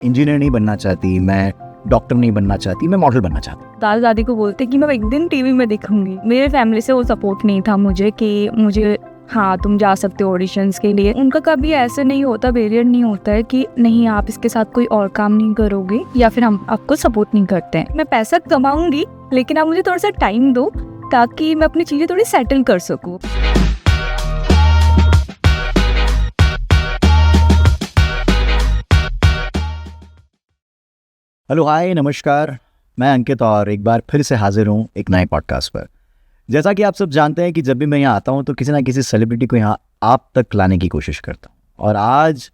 Engineer नहीं बनना चाहती, मैं डॉक्टर नहीं बनना चाहती, मैं मॉडल बनना चाहती हूँ। दादा दादी को बोलते कि मैं एक दिन टीवी में दिखूंगी। मेरे फैमिली से वो सपोर्ट नहीं था मुझे कि मुझे हाँ तुम जा सकते हो ऑडिशंस के लिए। उनका कभी ऐसे नहीं होता, बैरियर नहीं होता है कि नहीं आप इसके साथ कोई और काम नहीं करोगे या फिर हम आपको सपोर्ट नहीं करते हैं। मैं पैसा कमाऊंगी लेकिन आप मुझे थोड़ा सा टाइम दो ताकि मैं अपनी चीजें थोड़ी सेटल कर सकूं। हेलो हाय नमस्कार, मैं अंकित और एक बार फिर से हाजिर हूँ एक नए पॉडकास्ट पर। जैसा कि आप सब जानते हैं कि जब भी मैं यहाँ आता हूँ तो किसी ना किसी सेलिब्रिटी को यहाँ आप तक लाने की कोशिश करता हूँ। और आज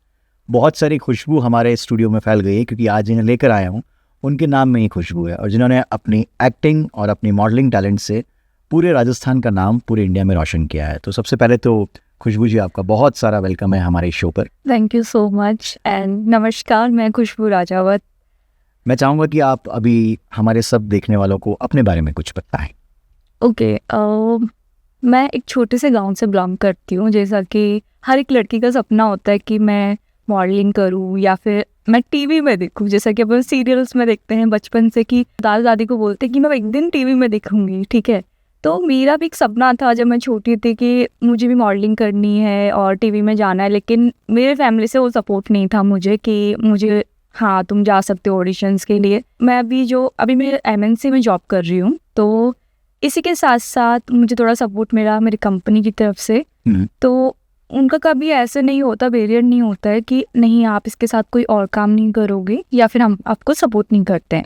बहुत सारी खुशबू हमारे स्टूडियो में फैल गई है क्योंकि आज जिन्हें लेकर आया हूँ उनके नाम में ही खुशबू है और जिन्होंने अपनी एक्टिंग और अपनी मॉडलिंग टैलेंट से पूरे राजस्थान का नाम पूरे इंडिया में रोशन किया है। तो सबसे पहले तो खुशबू जी, आपका बहुत सारा वेलकम है हमारे शो पर। Thank you so much and नमस्कार, मैं खुशबू राजावत। मैं चाहूँगा कि आप अभी हमारे सब देखने वालों को अपने बारे में कुछ बताएं। ओके, मैं एक छोटे से गांव से बिलोंग करती हूँ। जैसा कि हर एक लड़की का सपना होता है कि मैं मॉडलिंग करूँ या फिर मैं टीवी में दिखूँ। जैसा कि अपन सीरियल्स में देखते हैं बचपन से कि दादा दादी को बोलते हैं कि मैं एक दिन टीवी में दिखूँगी, ठीक है। तो मेरा भी एक सपना था जब मैं छोटी थी कि मुझे भी मॉडलिंग करनी है और टीवी में जाना है, लेकिन मेरे फैमिली से वो सपोर्ट नहीं था मुझे कि मुझे हाँ तुम जा सकते हो ऑडिशंस के लिए। मैं अभी मैं MNC में जॉब कर रही हूँ, तो इसी के साथ साथ मुझे थोड़ा सपोर्ट मिला मेरी कंपनी की तरफ से। तो उनका कभी ऐसे नहीं होता, बैरियर नहीं होता है कि नहीं आप इसके साथ कोई और काम नहीं करोगे या फिर हम आपको सपोर्ट नहीं करते हैं।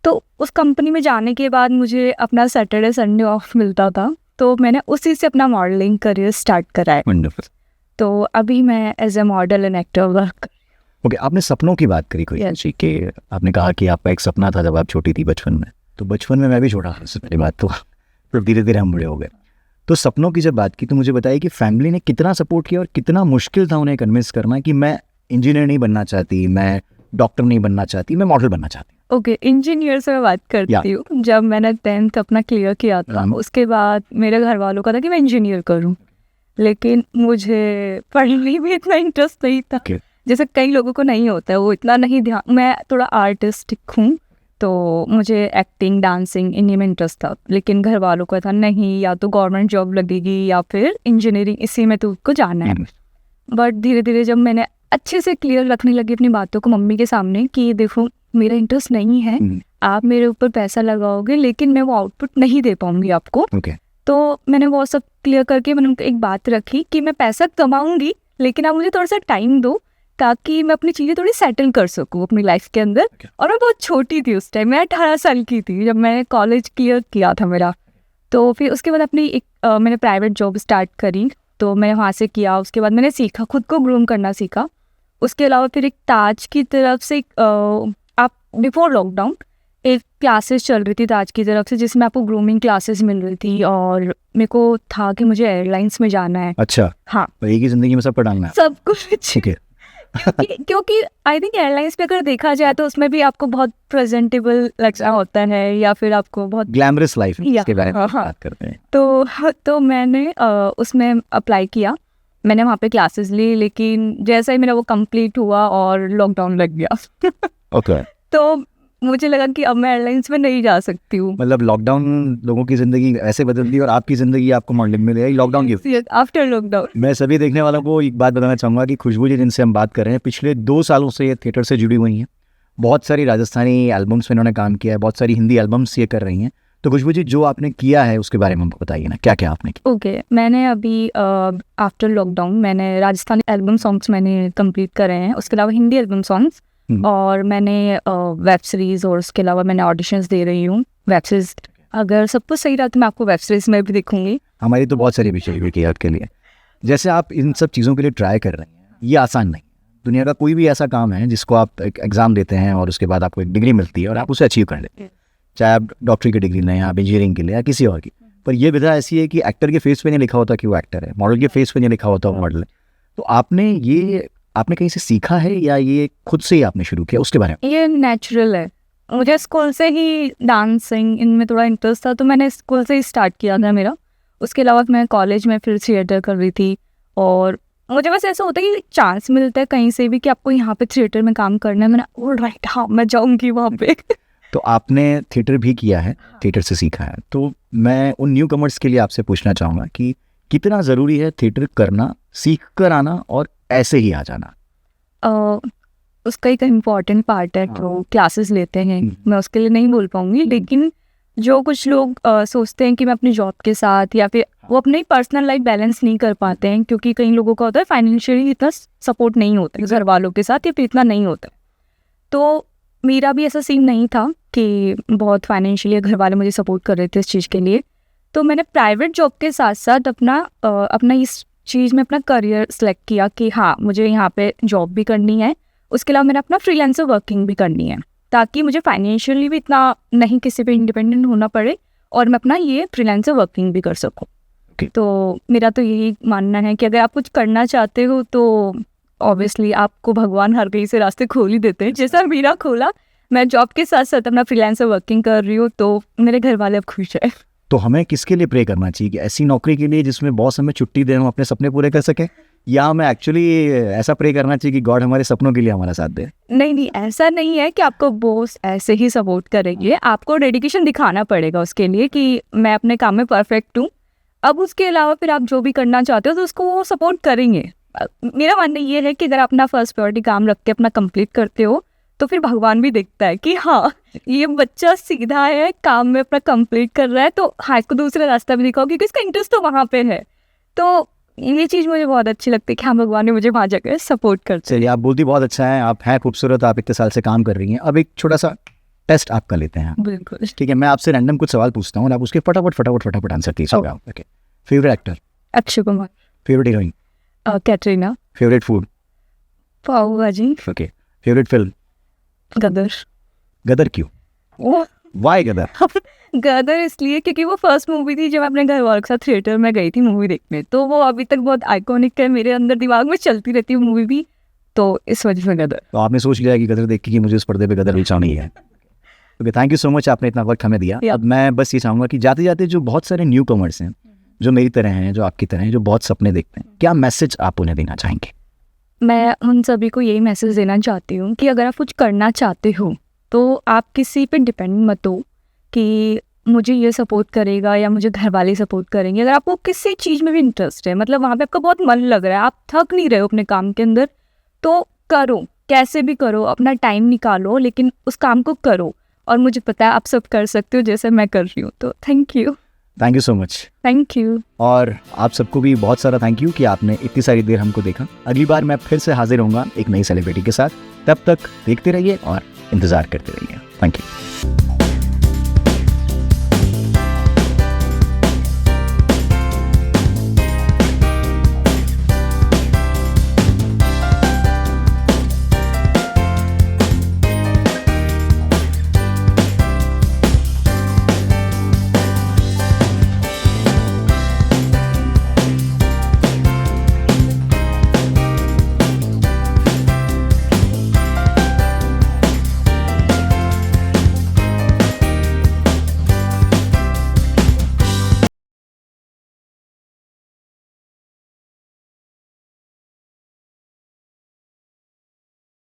तो उस कंपनी में जाने के बाद मुझे अपना सैटरडे संडे ऑफ मिलता था, तो मैंने उसी से अपना मॉडलिंग करियर स्टार्ट करा है। वंडरफुल। तो अभी मैं as a model and actor work. Okay, आपने सपनों की बात करी कोई जी कि आपने कहा कि आपका एक सपना था जब आप छोटी थी बचपन में। तो बचपन में मैं भी छोटा था, पहली बात तो फिर धीरे धीरे हम बड़े हो गए। तो सपनों की जब बात की तो मुझे बताइए कि फैमिली ने कितना सपोर्ट किया और कितना मुश्किल था उन्हें कन्विंस करना कि मैं इंजीनियर नहीं बनना चाहती, मैं डॉक्टर नहीं बनना चाहती, मैं मॉडल बनना चाहती हूँ। ओके, इंजीनियर से मैं बात करती हूँ। जब मैंने 10th अपना क्लियर किया था उसके बाद मेरे घर वालों का था कि मैं इंजीनियर करूँ, लेकिन मुझे पढ़ने में इतना इंटरेस्ट नहीं था। जैसे कई लोगों को नहीं होता है, वो इतना नहीं ध्यान। मैं थोड़ा आर्टिस्टिक हूँ तो मुझे एक्टिंग डांसिंग इन्हीं में इंटरेस्ट था, लेकिन घर वालों का था नहीं या तो गवर्नमेंट जॉब लगेगी या फिर इंजीनियरिंग, इसी में तुमको जाना है। बट धीरे धीरे जब मैंने अच्छे से क्लियर रखने लगी अपनी बातों को मम्मी के सामने कि देखो मेरा इंटरेस्ट नहीं है, आप मेरे ऊपर पैसा लगाओगे लेकिन मैं वो आउटपुट नहीं दे पाऊंगी आपको। तो मैंने वो सब क्लियर करके मैंने उनको एक बात रखी कि मैं पैसा कमाऊंगी लेकिन आप मुझे थोड़ा सा टाइम दो ताकि मैं अपनी चीज़ें थोड़ी सेटल कर सकूँ अपनी लाइफ के अंदर। और मैं बहुत छोटी थी उस टाइम, मैं 18 साल की थी जब मैंने कॉलेज क्लियर किया था मेरा। तो फिर उसके बाद मैंने प्राइवेट जॉब स्टार्ट करी, तो मैंने वहाँ से किया। उसके बाद मैंने सीखा, खुद को ग्रूम करना सीखा। उसके अलावा फिर एक ताज की तरफ से आप बिफोर लॉकडाउन एक क्लासेस चल रही थी ताज की तरफ से, जिसमें आपको ग्रूमिंग क्लासेस मिल रही थी और मेरे को था कि मुझे एयरलाइंस में जाना है। अच्छा, हाँ, एक ही जिंदगी में सब पर डालना है सब कुछ। क्योंकि आई थिंक एयरलाइंस पे अगर देखा जाए तो उसमें भी आपको बहुत प्रेजेंटेबल लगना होता है या फिर आपको बहुत ग्लैमरस लाइफ के बारे में बात करते हैं। तो मैंने उसमें अप्लाई किया, मैंने वहाँ पे क्लासेस ली, लेकिन जैसा ही मेरा वो कंप्लीट हुआ और लॉकडाउन लग गया। ओके। तो मुझे लगा कि अब मैं एयरलाइंस में नहीं जा सकती हूँ। मतलब लॉकडाउन लोगों की जिंदगी ऐसे बदल दी और आपकी जिंदगी आपको मॉडलिंग में ले आई लॉकडाउन की। आफ्टर लॉकडाउन मैं सभी देखने वालों को एक बात बताना चाहूँगा कि खुशबू जी जिनसे हम बात कर रहे हैं पिछले 2 सालों से ये थिएटर से जुड़ी हुई हैं। बहुत सारी राजस्थानी एल्बम्स में इन्होंने काम किया है, बहुत सारी हिंदी एल्बम्स ये कर रही हैं। तो खुशबू जी जो आपने किया है उसके बारे में हमको बताइए ना, क्या क्या आपने किया। ओके, मैंने अभी आफ्टर लॉकडाउन मैंने राजस्थानी एल्बम सॉन्ग्स मैंने कंप्लीट करे हैं, उसके अलावा हिंदी एल्बम सॉन्ग्स और मैंने वेब सीरीज और उसके अलावा मैंने ऑडिशंस दे रही हूँ वेब सीरीज। अगर सब कुछ सही रहा तो मैं आपको वेब सीरीज में भी दिखूंगी। हमारी तो बहुत सारी विषय हुई आपके लिए। जैसे आप इन सब चीज़ों के लिए ट्राई कर रही हैं, ये आसान नहीं। दुनिया का कोई भी ऐसा काम है जिसको आप एक एग्ज़ाम देते हैं और उसके बाद आपको एक डिग्री मिलती है और आप उसे अचीव कर लेते हैं, चाहे आप डॉक्टरी की डिग्री लें, आप इंजीनियरिंग के लिए या किसी और की। पर यह विधा ऐसी है कि एक्टर के फेस पे नहीं लिखा होता कि वो एक्टर है, मॉडल के फेस पे नहीं लिखा होता वो मॉडल है। तो आपने कहीं से सीखा है या ये खुद से ही आपने शुरू किया, उसके बारे में? ये नेचुरल है, मुझे स्कूल से ही डांसिंग इनमें थोड़ा इंटरेस्ट था, तो मैंने स्कूल से ही स्टार्ट किया था मेरा। उसके अलावा मैं कॉलेज में फिर थिएटर कर रही थी और मुझे बस ऐसा होता है कि चांस मिलता है कहीं से भी कि आपको यहाँ पे थिएटर में काम करना है, मैंने ऑलराइट हाँ मैं जाऊँगी वहाँ पे। तो आपने थिएटर भी किया है, थिएटर से सीखा है, तो मैं उन न्यू कमर्स के लिए आपसे पूछना चाहूँगा कि कितना ज़रूरी है थिएटर करना, सीख कर आना और ऐसे ही आ जाना? उसका एक इम्पॉर्टेंट पार्ट है, तो क्लासेस लेते हैं, मैं उसके लिए नहीं बोल पाऊंगी, लेकिन जो कुछ लोग सोचते हैं कि मैं अपनी जॉब के साथ या फिर वो अपनी पर्सनल लाइफ बैलेंस नहीं कर पाते हैं, क्योंकि कई लोगों का होता है फाइनेंशियली इतना सपोर्ट नहीं होता है घर वालों के साथ, या फिर इतना नहीं होता। तो मेरा भी ऐसा सीन नहीं था कि बहुत फाइनेंशियली घर वाले मुझे सपोर्ट कर रहे थे इस चीज़ के लिए। तो मैंने प्राइवेट जॉब के साथ साथ अपना इस चीज़ में अपना करियर सेलेक्ट किया कि हाँ मुझे यहाँ पे जॉब भी करनी है, उसके अलावा मैंने अपना फ्रीलांसर वर्किंग भी करनी है, ताकि मुझे फाइनेंशियली भी इतना नहीं किसी पे इंडिपेंडेंट होना पड़े और मैं अपना ये फ्रीलांसर वर्किंग भी कर सकूँ। तो मेरा तो यही मानना है कि अगर आप कुछ करना चाहते हो तो ऑब्वियसली आपको भगवान हर कहीं से रास्ते खोल ही देते हैं, जैसा मेरा खोला। मैं जॉब के साथ साथ अपना फ्रीलांसर वर्किंग कर रही हूँ, तो मेरे घर वाले अब खुश है। तो हमें किसके लिए प्रे करना चाहिए? कि ऐसी नौकरी के लिए जिसमें बॉस हमें छुट्टी दे, हम अपने सपने पूरे कर सकें, या हमें एक्चुअली ऐसा प्रे करना चाहिए कि गॉड हमारे सपनों के लिए हमारा साथ दे? नहीं, ऐसा नहीं है कि आपको बॉस ऐसे ही सपोर्ट करेंगे, आपको डेडिकेशन दिखाना पड़ेगा उसके लिए कि मैं अपने काम में परफेक्ट हूँ। अब उसके अलावा फिर आप जो भी करना चाहते हो तो उसको वो सपोर्ट करेंगे। मेरा मानना ये है कि अगर आप अपना फर्स्ट प्रायोरिटी काम रख के अपना कंप्लीट करते हो तो फिर भगवान भी देखता है कि हाँ ये बच्चा सीधा है, काम में अपना कंप्लीट कर रहा है, तो हाँ इसको दूसरा रास्ता भी दिखाओ क्योंकि इसका इंटरेस्ट तो वहाँ पे है। तो ये चीज़ मुझे बहुत अच्छी लगती है कि हाँ भगवान ने मुझे वहाँ जाकर सपोर्ट कर। चलिए, आप बोलती बहुत अच्छा है, आप हैं खूबसूरत, आप इतने साल से काम कर रही हैं। अब एक छोटा सा टेस्ट आपका लेते हैं। बिल्कुल ठीक है, मैं आपसे रैंडम कुछ सवाल पूछता हूँ और आप उसके फटाफट आंसर कीजिएगा। Okay. Favourite actor? Akshay Kumar. Favourite heroine? Katrina. Favourite food? Pav bhaji. Okay. Favourite film? Gadar. Gadar क्यों? वाई गदर? गदर इसलिए क्योंकि वो फर्स्ट मूवी थी जब मैं अपने घर वालों के साथ थिएटर में गई थी मूवी देखने, तो वो अभी तक बहुत आइकॉनिक है, मेरे अंदर दिमाग में चलती रहती है मूवी भी, तो इस वजह से गदर। तो आपने सोच लिया कि गदर देख के कि मुझे उस पर्दे पे गदर बिछानी है। Okay, thank you so much, आपने इतना वक्त हमें दिया। अब मैं बस ये चाहूँगा कि जाते जाते जो बहुत सारे न्यू कमर्स हैं, जो मेरी तरह हैं, जो आपकी तरह हैं, जो बहुत सपने देखते हैं, क्या मैसेज आप उन्हें देना चाहेंगे? मैं उन सभी को यही मैसेज देना चाहती हूँ कि अगर आप कुछ करना चाहते हो तो आप किसी पे डिपेंड मत हो कि मुझे ये सपोर्ट करेगा या मुझे घर वाले सपोर्ट करेंगे। अगर आपको किसी चीज़ में भी इंटरेस्ट है, मतलब वहाँ पे आपका बहुत मन लग रहा है, आप थक नहीं रहे हो अपने काम के अंदर, तो करो, कैसे भी करो, अपना टाइम निकालो, लेकिन उस काम को करो। और मुझे पता है आप सब कर सकते हो जैसे मैं कर रही हूँ। तो thank you so much. Thank you. और आप सबको भी बहुत सारा थैंक यू कि आपने इतनी सारी देर हमको देखा। अगली बार मैं फिर से हाजिर होऊंगा एक नई सेलिब्रिटी के साथ। तब तक देखते रहिए और इंतज़ार करते रहिए। Thank you.